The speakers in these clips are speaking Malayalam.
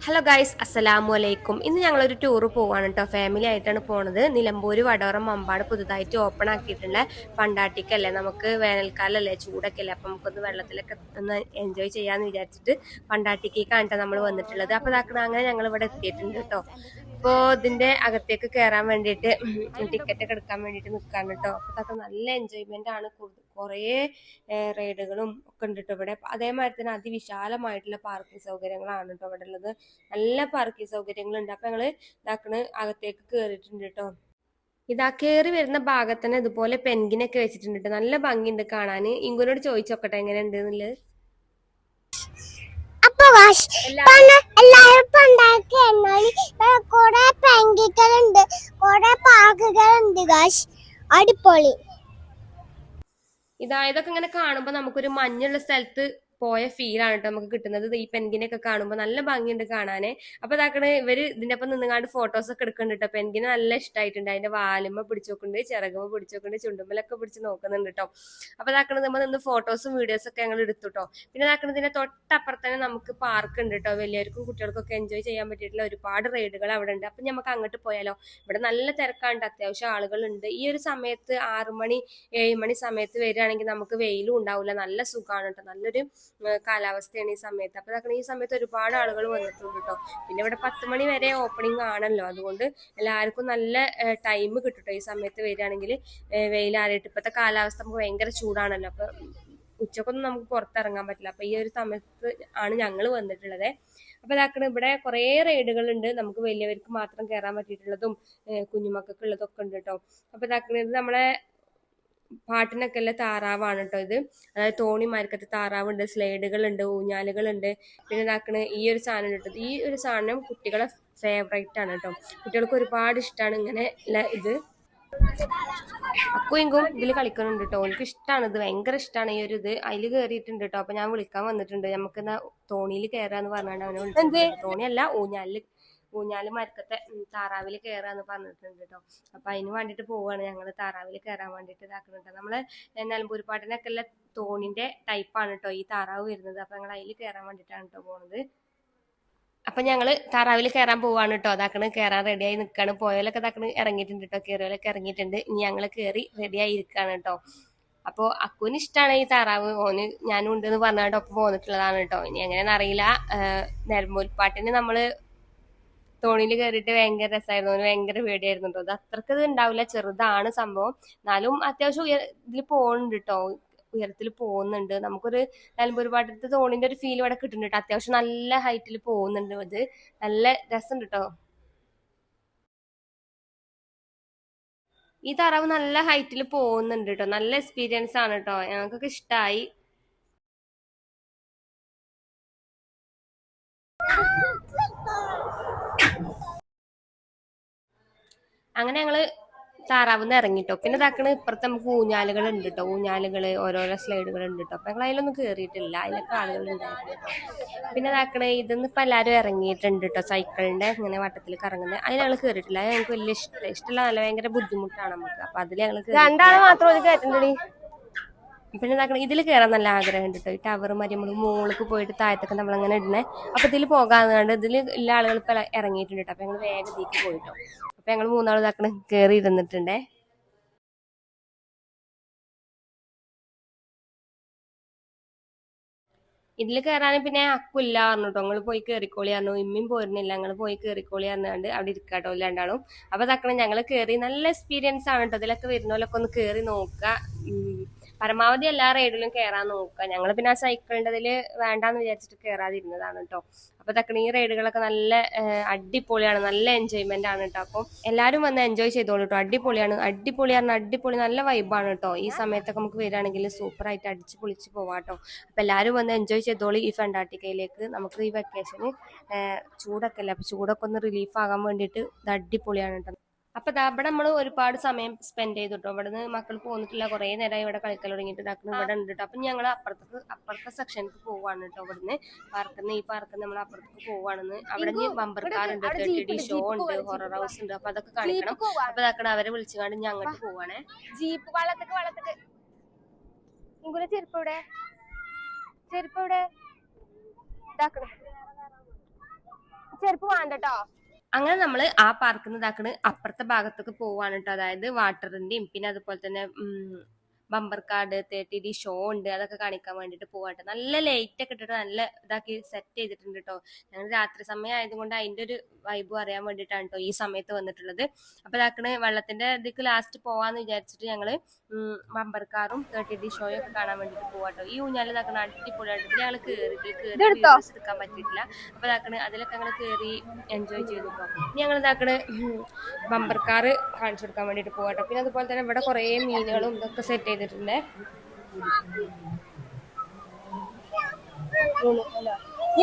ഹലോ ഗൈസ്, അസ്സലാമു അലൈക്കും. ഇന്ന് ഞങ്ങളൊരു ടൂറ് പോവാണ് കേട്ടോ. ഫാമിലി ആയിട്ടാണ് പോണത്. നിലമ്പൂര് വടവറം മമ്പാട് പുതുതായിട്ട് ഓപ്പൺ ആക്കിയിട്ടുള്ള ഫണ്ടാട്ടിക്കല്ലേ. നമുക്ക് വേനൽക്കാലല്ലേ, ചൂടൊക്കെ അല്ലേ, അപ്പൊ നമുക്കൊന്ന് വെള്ളത്തിലൊക്കെ ഒന്ന് എൻജോയ് ചെയ്യാന്ന് വിചാരിച്ചിട്ട് ഫണ്ടാട്ടിക്കാണ് കേട്ടോ നമ്മൾ വന്നിട്ടുള്ളത്. അപ്പൊ ഇതാക്കണം, അങ്ങനെ ഞങ്ങൾ ഇവിടെ എത്തിയിട്ടുണ്ട് കേട്ടോ. അപ്പോ ഇതിന്റെ അകത്തേക്ക് കയറാൻ വേണ്ടിയിട്ട് ടിക്കറ്റ് ഒക്കെ എടുക്കാൻ വേണ്ടിയിട്ട് നിൽക്കാണ് കേട്ടോ. അപ്പൊ ഇതൊക്കെ നല്ല എൻജോയ്മെന്റ് ആണ്. കുറേ റൈഡുകളും ഒക്കെ ഉണ്ട് കേട്ടോ ഇവിടെ. അതേമാതിരി തന്നെ അതിവിശാലമായിട്ടുള്ള പാർക്കിംഗ് സൗകര്യങ്ങളാണ് കേട്ടോ ഇവിടെ ഉള്ളത്. നല്ല പാർക്കിംഗ് സൗകര്യങ്ങളുണ്ട്. അപ്പൊ ഞങ്ങള് ഇതാക്കണ് അകത്തേക്ക് കേറിയിട്ടുണ്ട് കേട്ടോ. ഇതാ കേറി വരുന്ന ഭാഗത്ത് തന്നെ ഇതുപോലെ പെൻഗിനൊക്കെ വെച്ചിട്ടുണ്ട് ട്ടോ. നല്ല ഭംഗിയുണ്ട് കാണാന്. ഇങ്ങനോട് ചോദിച്ചോക്കട്ടെ എങ്ങനെ ഉണ്ട് എന്നുള്ളത്. എല്ലാരും കുറെ പെങ്കികളുണ്ട്, കുറെ പാർക്കുകളുണ്ട്. അടിപൊളി. ഇതൊക്കെ ഇങ്ങനെ കാണുമ്പോ നമുക്കൊരു മഞ്ഞുള്ള സ്ഥലത്ത് പോയ ഫീലാണ് കേട്ടോ നമുക്ക് കിട്ടുന്നത്. ഈ പെൻഗിനൊക്കെ കാണുമ്പോൾ നല്ല ഭംഗിയുണ്ട് കാണാന്. അപ്പൊ ഇതാക്കണേ ഇവര് ഇതിന്റെ ഒപ്പം നിന്നുകാണ്ട് ഫോട്ടോസ് ഒക്കെ എടുക്കുന്നുണ്ട് കേട്ടോ. പെൻഗിന് നല്ല ഇഷ്ടമായിട്ടുണ്ട്. അതിന്റെ വാലുമ്മ പിടിച്ചു നോക്കുന്നുണ്ട്, ചിറകുമ്മ പിടിച്ചു നോക്കുന്നുണ്ട്, ചുണ്ടുമ്മലൊക്കെ പിടിച്ച് നോക്കുന്നുണ്ട് കേട്ടോ. അപ്പൊ ഇതാക്കണത് നമ്മൾ നിന്ന് ഫോട്ടോസും വീഡിയോസും ഒക്കെ ഞങ്ങൾ എടുത്തു കേട്ടോ. പിന്നെ ഇതാക്കണതിന്റെ തൊട്ടപ്പുറത്ത് തന്നെ നമുക്ക് പാർക്ക് ഉണ്ട് കേട്ടോ. വലിയവർക്കും കുട്ടികൾക്കൊക്കെ എൻജോയ് ചെയ്യാൻ പറ്റിയിട്ടുള്ള ഒരുപാട് റൈഡുകൾ അവിടെ ഉണ്ട്. അപ്പൊ നമുക്ക് അങ്ങോട്ട് പോയാലോ? ഇവിടെ നല്ല തിരക്കാണ്ട്, അത്യാവശ്യം ആളുകളുണ്ട്. ഈ ഒരു സമയത്ത് 6 മണി 7 മണി സമയത്ത് വരികയാണെങ്കിൽ നമുക്ക് വെയിലും ഉണ്ടാവില്ല, നല്ല സുഖമാണ് കേട്ടോ. നല്ലൊരു കാലാവസ്ഥയാണ് ഈ സമയത്ത്. അപ്പൊ ഈ സമയത്ത് ഒരുപാട് ആളുകൾ വന്നിട്ടുണ്ട് കേട്ടോ. പിന്നെ ഇവിടെ 10 മണി വരെ ഓപ്പണിംഗ് ആണല്ലോ, അതുകൊണ്ട് എല്ലാവർക്കും നല്ല ടൈം കിട്ടും ഈ സമയത്ത് വരികയാണെങ്കിൽ. വെയിലാറിയിട്ട് ഇപ്പോഴത്തെ കാലാവസ്ഥ നമുക്ക് ഭയങ്കര ചൂടാണല്ലോ, അപ്പൊ ഉച്ചക്കൊന്നും നമുക്ക് പുറത്തിറങ്ങാൻ പറ്റില്ല. അപ്പൊ ഈ ഒരു സമയത്ത് ആണ് ഞങ്ങൾ വന്നിട്ടുള്ളത്. അപ്പൊ ഇതാക്കണ ഇവിടെ കുറെ റൈഡുകൾ ഉണ്ട്. നമുക്ക് വലിയവർക്ക് മാത്രം കയറാൻ പറ്റിയിട്ടുള്ളതും കുഞ്ഞുമക്കൾക്ക് ഉള്ളതൊക്കെ ഉണ്ട് കേട്ടോ. അപ്പൊ ഇതാക്കണത് നമ്മളെ പാട്ടിനൊക്കെ ഉള്ള താറാവാണ് കേട്ടോ ഇത്. അതായത് തോണിമാർക്കത്തെ താറാവുണ്ട്, സ്ലൈഡുകളുണ്ട്, ഊഞ്ഞാലുകളുണ്ട്. പിന്നെ ഇതാക്കണ ഈ ഒരു സാധനം കിട്ടും. ഈ ഒരു സാധനം കുട്ടികളെ ഫേവറേറ്റ് ആണ് കേട്ടോ. കുട്ടികൾക്ക് ഒരുപാട് ഇഷ്ടമാണ് ഇങ്ങനെ ഇത്. അക്കുയെങ്കും ഇതിൽ കളിക്കുന്നുണ്ട് കേട്ടോ. ഓൾക്ക് ഇഷ്ടമാണ് ഇത്, ഭയങ്കര ഇഷ്ടമാണ് ഈ ഒരു ഇത്. അതിൽ കയറിയിട്ടുണ്ട് കേട്ടോ. അപ്പൊ ഞാൻ വിളിക്കാൻ വന്നിട്ടുണ്ട്. നമുക്ക് തോണിയിൽ കയറാന്ന് പറഞ്ഞാണ്ട് അവനെ വിളിച്ചിട്ടുണ്ട്. തോണിയല്ല, ഊഞ്ഞാല് മരക്കത്തെ താറാവിൽ കയറാന്ന് പറഞ്ഞിട്ടുണ്ട് കേട്ടോ. അപ്പൊ അതിന് വേണ്ടിട്ട് പോവാണ് ഞങ്ങള്. താറാവിൽ കയറാൻ വേണ്ടിട്ട് ഇതാക്കുന്നുണ്ട്. നമ്മള് നിലമ്പൂർ പാട്ടിനൊക്കെ ഉള്ള തോണിന്റെ ടൈപ്പാണ് കേട്ടോ ഈ താറാവ് വരുന്നത്. അപ്പൊ ഞങ്ങൾ അതിൽ കയറാൻ വേണ്ടിട്ടാണ് കേട്ടോ പോണത്. അപ്പൊ ഞങ്ങള് താറാവിൽ കയറാൻ പോവാണ് കേട്ടോ. അതാക്കണ് കയറാൻ റെഡിയായി നിൽക്കാണ്. പോയാലൊക്കെ അതാക്കണ് ഇറങ്ങിയിട്ടുണ്ട് കേട്ടോ. കയറിയാലൊക്കെ ഇറങ്ങിയിട്ടുണ്ട്. ഇനി ഞങ്ങള് കയറി റെഡിയായി ഇരിക്കാണ് കേട്ടോ. അപ്പൊ അക്കുവിന് ഇഷ്ടമാണ് ഈ താറാവ്. ഓന് ഞാനും ഉണ്ടെന്ന് പറഞ്ഞാണ്ട് ഒപ്പം പോന്നിട്ടുള്ളതാണ് കേട്ടോ. ഇനി എങ്ങനെയാണെന്ന് അറിയില്ല. നിലമ്പൂർപ്പാട്ടിന് നമ്മള് തോണിയിൽ കയറിയിട്ട് ഭയങ്കര രസമായിരുന്നു. ഓന് ഭയങ്കര പേടിയായിരുന്നു കേട്ടോ. അത് അത്രക്ക് ഇത് ഉണ്ടാവില്ല, ചെറുതാണ് സംഭവം. എന്നാലും അത്യാവശ്യം ഇതിൽ പോകുന്നുണ്ട് കേട്ടോ. ഉയരത്തിൽ പോകുന്നുണ്ട്. നമുക്കൊരു നിലമ്പൂർ പാട്ടത്തെ തോണിന്റെ ഒരു ഫീൽ ഇവിടെ കിട്ടുന്നുണ്ട് കേട്ടോ. അത്യാവശ്യം നല്ല ഹൈറ്റിൽ പോകുന്നുണ്ട്. ഇത് നല്ല രസമുണ്ട് കേട്ടോ. ഈ താറാവ് നല്ല ഹൈറ്റിൽ പോകുന്നുണ്ട് കേട്ടോ. നല്ല എക്സ്പീരിയൻസ് ആണ് കേട്ടോ. ഞങ്ങൾക്കൊക്കെ ഇഷ്ടമായി. അങ്ങനെ ഞങ്ങള് താറാവുന്ന് ഇറങ്ങിട്ടോ. പിന്നെ ഇതാക്കണ ഇപ്പുറത്ത് നമുക്ക് ഊഞ്ഞാലുകൾ ഉണ്ട് കേട്ടോ. ഊഞ്ഞാലുകള് ഓരോരോ സ്ലൈഡുകൾ ഉണ്ട് കേട്ടോ. അപ്പൊ ഞങ്ങൾ അതിലൊന്നും കയറിയിട്ടില്ല. അതിലൊക്കെ ആളുകൾ ഉണ്ടായിരുന്നു കേട്ടോ. പിന്നെ ഇതാക്കണേ ഇതൊന്നും ഇപ്പൊ എല്ലാവരും ഇറങ്ങിയിട്ടുണ്ട് കേട്ടോ. സൈക്കിളിന്റെ ഇങ്ങനെ വട്ടത്തിൽ കറങ്ങുന്നത് അതിൽ ഞങ്ങൾ കയറിയിട്ടില്ല. അത് ഞങ്ങൾക്ക് വലിയ ഇഷ്ടമല്ല, നല്ല ഭയങ്കര ബുദ്ധിമുട്ടാണ് നമുക്ക്. അപ്പൊ അതിൽ ഞങ്ങൾ രണ്ടാള് മാത്രം കയറ്റണ്ടടി. പിന്നെ ഇതാക്കണ ഇതിൽ കയറാൻ നല്ല ആഗ്രഹം ഉണ്ട് കേട്ടോ. ഈ ടവർ മാതിരി നമ്മൾ മുകളിലേക്ക് പോയിട്ട് താഴത്തൊക്കെ നമ്മളങ്ങനെ ഇടുന്നേ. അപ്പൊ ഇതിൽ പോകാന്നുണ്ട്. ഇതിൽ എല്ലാ ആളുകൾ ഇപ്പൊ ഇറങ്ങിയിട്ടുണ്ട് കേട്ടോ. അപ്പൊ ഞങ്ങൾ വേഗം ഇതിലേക്ക് പോയിട്ടോ. അപ്പൊ ഞങ്ങൾ 3 ആൾ ഇതാക്കണ കയറി ഇരുന്നിട്ടുണ്ടേ. ഇതിൽ കയറാനും പിന്നെ അക്കുല്ല പറഞ്ഞിട്ടോ. നിങ്ങൾ പോയി കയറിക്കോളി പറഞ്ഞു. ഇമ്മയും പോരുന്നില്ല, ഞങ്ങൾ പോയി കയറിക്കോളി പറഞ്ഞാണ്ട് അവിടെ ഇരിക്കാട്ടോ രണ്ടാളും. അപ്പൊ തക്കണം ഞങ്ങൾ കയറി. നല്ല എക്സ്പീരിയൻസ് ആണ് കേട്ടോ. ഇതിലൊക്കെ വരുന്നവരൊക്കെ ഒന്ന് കയറി നോക്കുക. പരമാവധി എല്ലാ റൈഡിലും കയറാൻ നോക്കുക. ഞങ്ങൾ പിന്നെ ആ സൈക്കിളിൻ്റെ അതിൽ വേണ്ടാന്ന് വിചാരിച്ചിട്ട് കയറാതിരുന്നതാണ് കേട്ടോ. അപ്പൊ തക്കണ ഈ റൈഡുകളൊക്കെ നല്ല അടിപൊളിയാണ്, നല്ല എൻജോയ്മെന്റ് ആണ് കേട്ടോ. അപ്പം എല്ലാവരും വന്ന് എൻജോയ് ചെയ്തോളൂ കേട്ടോ. അടിപൊളിയാണ്, അടിപൊളി നല്ല വൈബാണ് കേട്ടോ. ഈ സമയത്തൊക്കെ നമുക്ക് വരികയാണെങ്കിൽ സൂപ്പർ ആയിട്ട് അടിച്ച് പൊളിച്ച് പോവാട്ടോ. അപ്പൊ എല്ലാവരും വന്ന് എൻജോയ് ചെയ്തോളൂ ഈ ഫണ്ടാട്ടിക്കയിലേക്ക്. നമുക്ക് ഈ വെക്കേഷന് ചൂടൊക്കെ അല്ലേ, അപ്പൊ ചൂടൊക്കെ ഒന്ന് റിലീഫ് ആകാൻ വേണ്ടിയിട്ട് ഇത് അടിപൊളിയാണ് കേട്ടോ. അപ്പൊ ഇവിടെ നമ്മൾ ഒരുപാട് സമയം സ്പെൻഡ് ചെയ്തിട്ടോ. ഇവിടെ നിന്ന് മക്കൾ പോന്നിട്ടില്ല, കുറെ നേരമായി ഇവിടെ കളിക്കൽ തുടങ്ങിയിട്ട് ഇതാക്കുന്ന ഇവിടെ ഉണ്ട് കേട്ടോ. അപ്പൊ ഞങ്ങൾ അപ്പുറത്തെ സെക്ഷനിലേക്ക് പോവാണ് കേട്ടോ. ഇവിടുന്ന് ഈ പാർക്കിൽ നമ്മൾ അപ്പുറത്തേക്ക് പോവാണെന്ന്. അവിടെ ബമ്പർ കാർ ഉണ്ട്, 30D ഷോ ഉണ്ട്, ഹൊറർ ഹൗസ് ഉണ്ട്. അപ്പൊ അതൊക്കെ കളിക്കണം. അപ്പൊ ഇതാക്കണം അവരെ വിളിച്ചുകൊണ്ട് ഞാൻ അങ്ങോട്ട് പോവാണേ. ജീപ്പ് വളത്തേക്ക് ചെരുപ്പ് ഇവിടെ ചെരുപ്പ് വേണ്ടട്ടോ. അങ്ങനെ നമ്മൾ ആ പാർക്കിൽ നിന്ന് ഇതാക്കണ് അപ്പുറത്തെ ഭാഗത്തൊക്കെ പോവാണ് കേട്ടോ. അതായത് വാട്ടറിന്റെയും പിന്നെ അതുപോലെ തന്നെ ബമ്പർ കാർഡ് 30D ഷോ ഉണ്ട്, അതൊക്കെ കാണിക്കാൻ വേണ്ടിട്ട് പോവാട്ടെ. നല്ല ലൈറ്റ് ഒക്കെ ഇട്ടിട്ട് നല്ല ഇതാക്കി സെറ്റ് ചെയ്തിട്ടുണ്ട് കേട്ടോ. ഞങ്ങൾ രാത്രി സമയം ആയതുകൊണ്ട് അതിന്റെ ഒരു വൈബ് അറിയാൻ വേണ്ടിയിട്ടാണ് കേട്ടോ ഈ സമയത്ത് വന്നിട്ടുള്ളത്. അപ്പൊ ഇതാക്കണ് വെള്ളത്തിന്റെ ഇതിക്ക് ലാസ്റ്റ് പോവാന്ന് വിചാരിച്ചിട്ട് ഞങ്ങള് ബമ്പർ കാറും 30D ഷോയും ഒക്കെ കാണാൻ വേണ്ടിട്ട് പോവാട്ടോ. ഈ ഊഞ്ഞാല് ഇതാക്കണ അടിപൊളിയായിട്ട് ഞങ്ങൾ കേറി വീഡിയോസ് എടുക്കാൻ പറ്റിയിട്ടില്ല. അപ്പൊ ഇതാക്കണ് അതിലൊക്കെ ഞങ്ങൾ കേറി എൻജോയ് ചെയ്തു. ഞങ്ങൾ ഇതാക്കണ് ബമ്പർ കാറ് കാണിച്ചു കൊടുക്കാൻ വേണ്ടിട്ട് പോവാട്ടോ. പിന്നെ അതുപോലെ തന്നെ ഇവിടെ കുറെ മീനുകളും ഇതൊക്കെ സെറ്റ് ചെയ്തിട്ടുണ്ട്.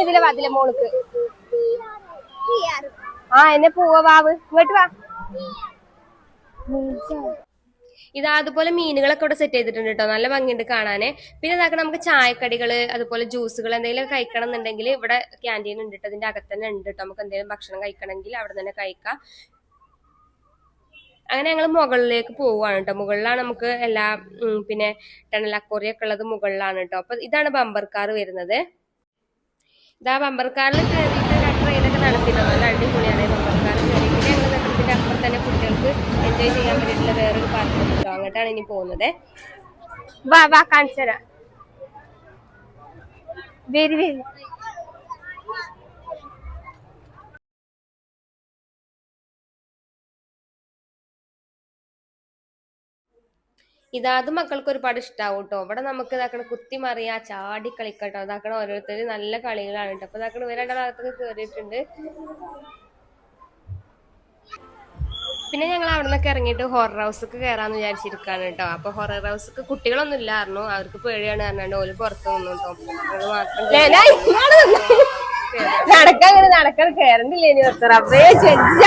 ഇതിലെ വാതിലെ മോൾക്ക് എന്നെ പോവാ വാവ് ഇങ്ങോട്ട് വാ. ഇതാ അതുപോലെ മീനുകളൊക്കെ ഇവിടെ സെറ്റ് ചെയ്തിട്ടുണ്ട് കേട്ടോ. നല്ല ഭംഗിയുണ്ട് കാണാന്. പിന്നെ ഇതാക്കണം നമുക്ക് ചായക്കടികള് അതുപോലെ ജ്യൂസുകൾ എന്തെങ്കിലും കഴിക്കണം എന്നുണ്ടെങ്കിൽ ഇവിടെ ക്യാൻറ്റീൻ ഉണ്ട് കേട്ടോ. ഇതിന്റെ അകത്ത് തന്നെ ഉണ്ട് കേട്ടോ. നമുക്ക് എന്തെങ്കിലും ഭക്ഷണം കഴിക്കണമെങ്കിൽ അവിടെ തന്നെ കഴിക്കാം. അങ്ങനെ ഞങ്ങൾ മുകളിലേക്ക് പോവാണ് കേട്ടോ. മുകളിലാണ് നമുക്ക് എല്ലാ പിന്നെ ടണൽ അക്വേറിയം ഉള്ളത് മുകളിലാണ് കേട്ടോ. അപ്പൊ ഇതാണ് ബമ്പർ കാർ വരുന്നത്. ഇതാ ബമ്പർ കാറിൽ കയറിയിട്ട് ട്രെയിനൊക്കെ നടത്തിയിട്ടോ. നല്ല അടിപൊളിയാണ് ബമ്പർ കാർ കയറിയിട്ട്. ഞങ്ങൾ ഇതിന്റെ അപ്പുറം തന്നെ കുട്ടികൾക്ക് എൻജോയ് ചെയ്യാൻ വേണ്ടിയിട്ടുള്ള വേറൊരു പാർക്ക് ഉണ്ട് കേട്ടോ. അങ്ങോട്ടാണ് ഇനി പോകുന്നത്. വാ വാ കാണിച്ചു തരാം. വരി വരി. ഇതാത് മക്കൾക്ക് ഒരുപാട് ഇഷ്ടാവും കേട്ടോ. ഇവിടെ നമുക്ക് ഇതാക്കണ കുത്തി മറിയാ ചാടി കളിക്കട്ടോ. ഇതാക്കണ ഓരോരുത്തര് നല്ല കളികളാണ് കേട്ടോ. അപ്പൊ ഇതാക്കണ ഇവരുടെ ഭാഗത്തൊക്കെ കേറിയിട്ടുണ്ട്. പിന്നെ ഞങ്ങൾ അവിടെ നിന്നൊക്കെ ഇറങ്ങിയിട്ട് ഹൊറർ ഹൗസൊക്കെ കയറാന്ന് വിചാരിച്ചിരിക്കാണ് കേട്ടോ. അപ്പൊ ഹൊറർ ഹൗസൊക്കെ കുട്ടികളൊന്നും ഇല്ലായിരുന്നു, അവർക്ക് പേടിയാണ് പറഞ്ഞാണ്ട് ഓല് പുറത്ത് വന്നു കേട്ടോ. നടക്കാൻ കയറണ്ടില്ലേ ഇനി റബ്ബേ ചെജ്ജ.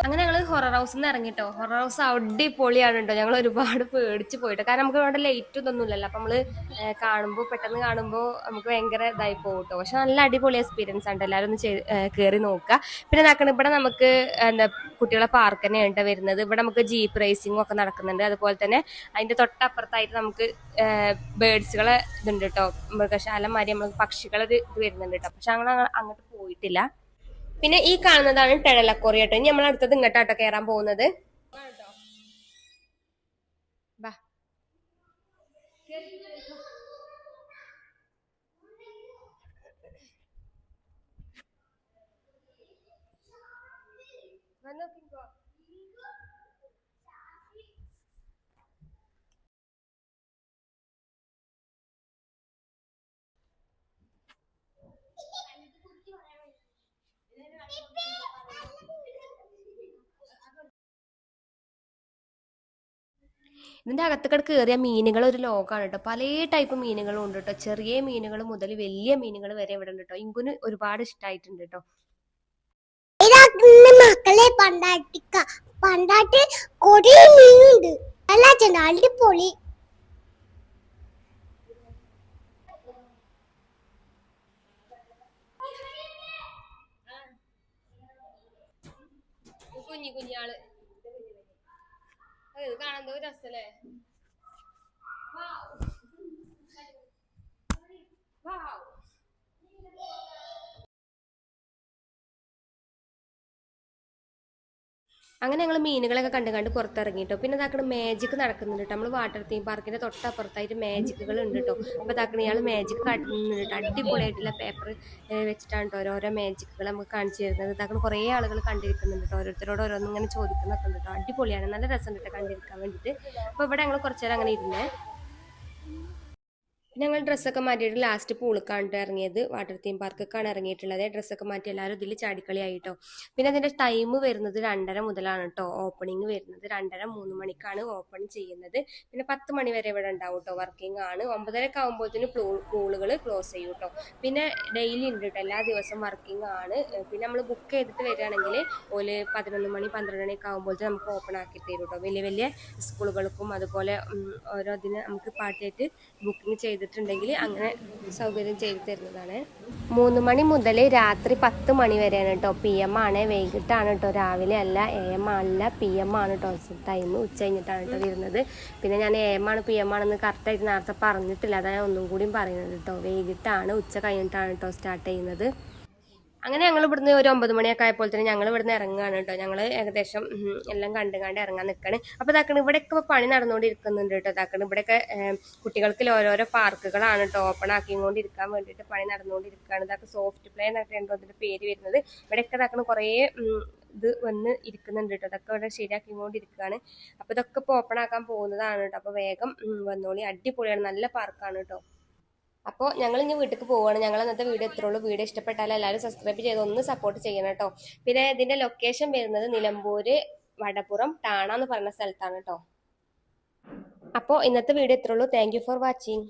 അങ്ങനെ ഞങ്ങൾ ഹൊറർ ഹൗസിൽ നിന്ന് ഇറങ്ങിട്ടോ. ഹൊറർ ഹൗസ് അടിപൊളിയാണ് കേട്ടോ. ഞങ്ങൾ ഒരുപാട് പേടിച്ച് പോയിട്ട്, കാരണം നമുക്ക് ഇവിടെ ലൈറ്റ് ഇതൊന്നുമില്ലല്ലോ. അപ്പൊ നമ്മള് പെട്ടെന്ന് കാണുമ്പോൾ നമുക്ക് ഭയങ്കര ഇതായി പോകും കേട്ടോ. പക്ഷെ നല്ല അടിപൊളി എക്സ്പീരിയൻസ് ആണ്. എല്ലാവരും ഒന്ന് കയറി നോക്കുക. പിന്നെ ഇവിടെ നമുക്ക് എന്താ കുട്ടികളെ പാർക്ക് തന്നെയാണ് കേട്ടോ വരുന്നത്. ഇവിടെ നമുക്ക് ജീപ്പ് റേസിംഗും ഒക്കെ നടക്കുന്നുണ്ട്. അതുപോലെ തന്നെ അതിന്റെ തൊട്ടപ്പുറത്തായിട്ട് നമുക്ക് ബേർഡ്സുകളെ ഇതുണ്ട് കേട്ടോ. മൃഗശാലമാരി നമുക്ക് പക്ഷികളെ ഇത് വരുന്നുണ്ട് കേട്ടോ. പക്ഷെ ഞങ്ങൾ അങ്ങോട്ട് പോയിട്ടില്ല. പിന്നെ ഈ കാണുന്നതാണ് ടണൽ അക്വേറിയം കേട്ടോ. ഇനി നമ്മൾ അടുത്തത് ഇങ്ങോട്ടാട്ടോ കയറാൻ പോകുന്നത്. ഇതിന്റെ അകത്തേക്ക് കയറിയ മീനുകൾ ഒരു ലോകമാണ് കേട്ടോ. പല ടൈപ്പ് മീനുകളും ഉണ്ട് കേട്ടോ. ചെറിയ മീനുകൾ മുതൽ വലിയ മീനുകൾ വരെ ഇവിടെ ഉണ്ട് കേട്ടോ. ഇങ്കുന് ഒരുപാട് ഇഷ്ടമായിട്ടുണ്ട് കേട്ടോ. മക്കളെ പണ്ടാട്ട് കൊറേ മീനുണ്ട്. അടിപൊളി. കുഞ്ഞാള് കാണാൻ രസല്ലേ. അങ്ങനെ ഞങ്ങൾ മീനുകളൊക്കെ കണ്ട് കണ്ട് പുറത്തിറങ്ങിട്ടോ. പിന്നെ ഇതാക്കണ മാജിക് നടക്കുന്നുണ്ട് കേട്ടോ. നമ്മൾ വാട്ടർ തീം പാർക്കിന്റെ തൊട്ടപ്പുറത്തായിട്ട് മാജിക്കുകൾ ഉണ്ട് കേട്ടോ. അപ്പോൾ ഇതാക്കണ ഇയാൾ മാജിക് കാട്ടുന്നുണ്ട് കേട്ടോ. അടിപൊളിയായിട്ടുള്ള പേപ്പർ വെച്ചിട്ടാണ് കേട്ടോ ഓരോരോ മാജിക്കുകൾ നമുക്ക് കാണിച്ചു തരുന്നത്. ഇതാക്കണ കുറേ ആളുകൾ കണ്ടിരിക്കുന്നുണ്ട് കേട്ടോ. ഓരോരുത്തരോട് ഓരോന്നും ഇങ്ങനെ ചോദിക്കുന്നൊക്കെ ഉണ്ട് കേട്ടോ. അടിപൊളിയാണ്, നല്ല രസം കേട്ടോ കണ്ടിരിക്കാൻ വേണ്ടിയിട്ട്. അപ്പോൾ ഇവിടെ ഞങ്ങൾ കുറച്ചു നേരം അങ്ങനെ ഇരുന്നേ. പിന്നെ ഞങ്ങൾ ഡ്രസ്സൊക്കെ മാറ്റിയിട്ട് ലാസ്റ്റ് പൂളിക്കാണ്ട് ഇറങ്ങിയത്. വാട്ടർ തീം പാർക്കൊക്കെയാണ് ഇറങ്ങിയിട്ടുള്ളത്. ഡ്രസ്സൊക്കെ മാറ്റി എല്ലാവരും ഇതിൽ ചാടിക്കളിയായിട്ടോ. പിന്നെ അതിന്റെ ടൈം വരുന്നത് 2:30 മുതലാണ് കേട്ടോ ഓപ്പണിങ് വരുന്നത്. 2:30-3 മണിക്കാണ് ഓപ്പൺ ചെയ്യുന്നത്. പിന്നെ 10 മണി വരെ ഇവിടെ ഉണ്ടാവും കേട്ടോ, വർക്കിംഗ് ആണ്. 9:30 ആകുമ്പോഴത്തേന് പൂളുകൾ ക്ലോസ് ചെയ്യും കേട്ടോ. പിന്നെ ഡെയിലി ഉണ്ട് കേട്ടോ, എല്ലാ ദിവസവും വർക്കിംഗ് ആണ്. പിന്നെ നമ്മൾ ബുക്ക് ചെയ്തിട്ട് വരികയാണെങ്കിൽ ഒരു 11 മണി 12 മണിയൊക്കെ ആകുമ്പോഴത്തേന് നമുക്ക് ഓപ്പൺ ആക്കി തരും കേട്ടോ. വലിയ വലിയ സ്കൂളുകൾക്കും അതുപോലെ ഓരോ ഇതിന് നമുക്ക് പാർട്ടിയായിട്ട് ബുക്കിംഗ് ചെയ്തിട്ടുണ്ടെങ്കിൽ അങ്ങനെ സൗകര്യം ചെയ്തു തരുന്നതാണ്. 3 മണി മുതൽ രാത്രി 10 മണി വരെയാണ് കേട്ടോ. PM ആണ്, വൈകിട്ടാണ് കേട്ടോ, രാവിലെ അല്ല. AM അല്ല, PM ആണ് കേട്ടോ ടൈം. ഉച്ച കഴിഞ്ഞിട്ടാണ് കേട്ടോ വരുന്നത്. പിന്നെ ഞാൻ AM ആണ് PM ആണെന്ന് കറക്റ്റായിട്ട് നേരത്തെ പറഞ്ഞിട്ടില്ല, അതാണ് ഞാൻ ഒന്നും കൂടിയും പറയുന്നത് കേട്ടോ. വൈകിട്ടാണ്, ഉച്ച കഴിഞ്ഞിട്ടാണ് കേട്ടോ സ്റ്റാർട്ട് ചെയ്യുന്നത്. അങ്ങനെ ഞങ്ങൾ ഇവിടുന്ന് ഒരു 9 മണിയൊക്കെ ആയപ്പോൾ തന്നെ ഞങ്ങൾ ഇവിടുന്ന് ഇറങ്ങുകയാണ് കേട്ടോ. ഞങ്ങൾ ഏകദേശം എല്ലാം കണ്ട് ഇറങ്ങാൻ നിൽക്കുകയാണ്. അപ്പോൾ ഇതാക്കണ ഇവിടെയൊക്കെ പണി നടന്നുകൊണ്ടിരിക്കുന്നുണ്ട് കേട്ടോ. ഇതാക്കണ ഇവിടെയൊക്കെ കുട്ടികൾക്ക് ഓരോരോ പാർക്കുകളാണ് കേട്ടോ ഓപ്പൺ ആക്കിക്കൊണ്ടിരിക്കാൻ വേണ്ടിയിട്ട് പണി നടന്നുകൊണ്ടിരിക്കുകയാണ്. ഇതൊക്കെ സോഫ്റ്റ് പ്ലേ എന്നൊക്കെ ഉണ്ടോ അതിൻ്റെ പേര് വരുന്നത്. ഇവിടെയൊക്കെ ഇതാക്കണ കുറേ ഇത് വന്ന് ഇരിക്കുന്നുണ്ട് കേട്ടോ. അതൊക്കെ ഇവിടെ ശരിയാക്കിക്കൊണ്ടിരിക്കുകയാണ്. അപ്പോൾ ഇതൊക്കെ ഇപ്പോൾ ഓപ്പൺ ആക്കാൻ പോകുന്നതാണ് കേട്ടോ. അപ്പോൾ വേഗം വന്നോളി, അടിപൊളിയാണ്, നല്ല പാർക്കാണ് കേട്ടോ. അപ്പോൾ ഞങ്ങൾ ഇനി വീട്ടിലേക്ക് പോവുകയാണ്. ഞങ്ങൾ ഇന്നത്തെ വീഡിയോ ഇത്രയുള്ളൂ. വീഡിയോ ഇഷ്ടപ്പെട്ടാൽ എല്ലാവരും സബ്സ്ക്രൈബ് ചെയ്ത് ഒന്ന് സപ്പോർട്ട് ചെയ്യണം കേട്ടോ. പിന്നെ ഇതിന്റെ ലൊക്കേഷൻ വരുന്നത് നിലമ്പൂര് വടപ്പുറം ടാണ എന്ന് പറയുന്ന സ്ഥലത്താണ് കേട്ടോ. അപ്പോൾ ഇന്നത്തെ വീഡിയോ ഇത്രയുള്ളൂ. Thank you for watching.